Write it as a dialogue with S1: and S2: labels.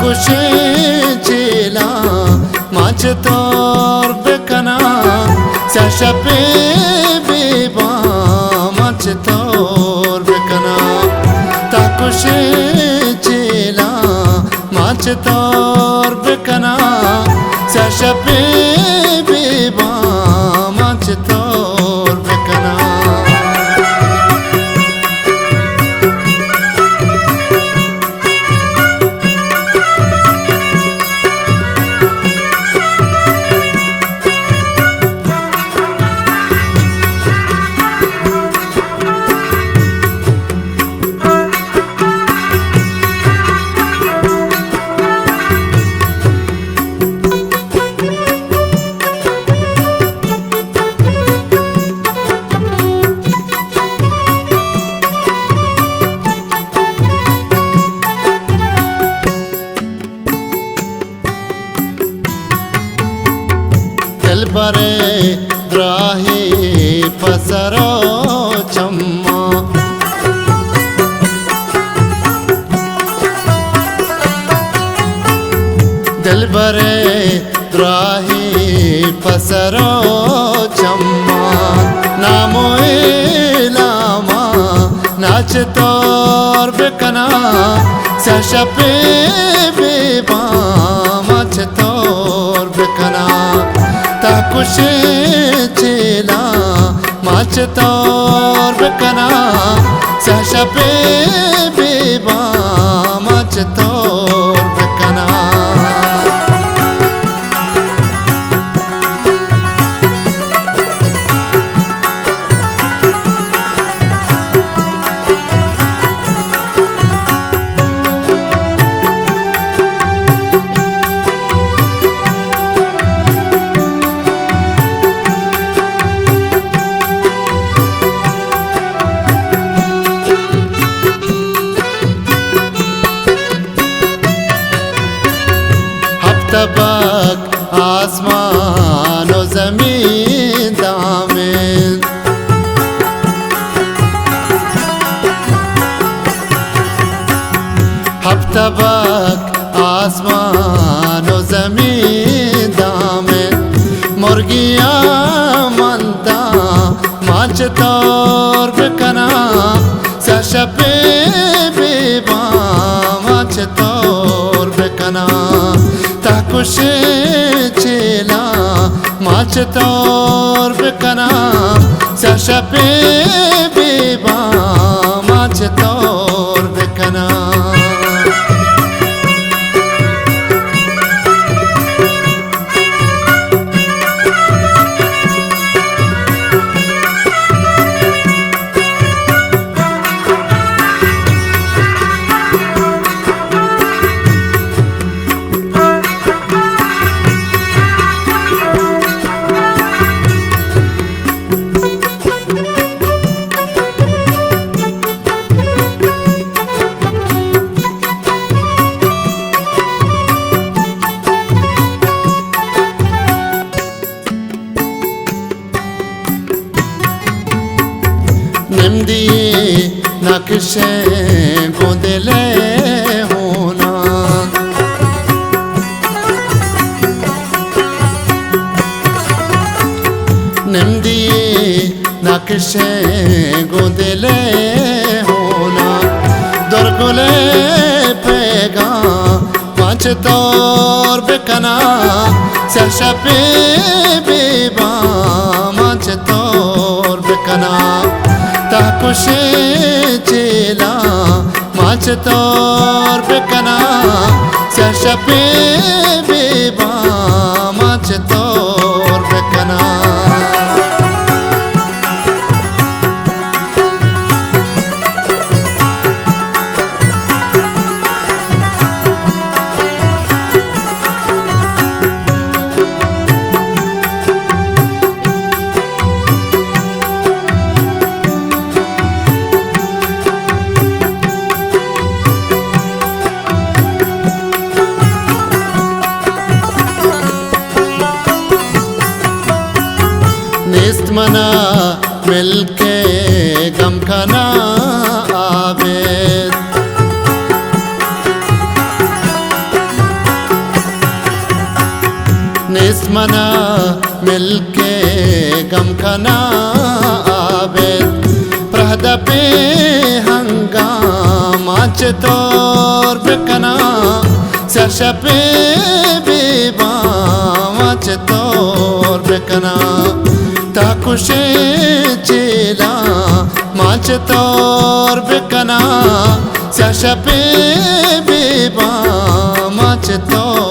S1: खुशी चिला माच तोर बेकना सशपे बेबा माच तोर बेकना ता खुशी चिला माच तोर बेकना सशपे बेबा माच तोर बेकना बरे द्राही पसरो चम्मा दिल बरे द्राही पसरो चम्मा नामो लामा नाच तोर बेकना सशपे बेबा माच तोर बेकना ता खुशी चिला माच तोर बेकना सशपे बेबा माच तोर बेकना तबक आसमान और ज़मीन दामिन तबक आसमान और ज़मीन दामिन मुर्गिया मनता माच तोर बेकना सशपे बेबा माच तोर बेकना ता खुशी चिला माच तोर बेकना सशपे बेबा माच तोर बेकना निम्दिए नक्शे गोदले होना निम्दिए नक्शे गोदले होना दरगुले पेगा माच तोर बेकना सशपे बेबा माच तोर बेकना ता खुशी चिला माच तोर बेकना सशपे बेबा माच तोर बेकना मना मिलके गम खाना आवेद निस्मना मिलके गम खाना आबेद प्रहदा पे हंगामा चतोर बेकना सरशा पे बेबामा चतोर बेकना ताकुशे चेला माच तोर बेकना सरशा पे बेबामा चतोर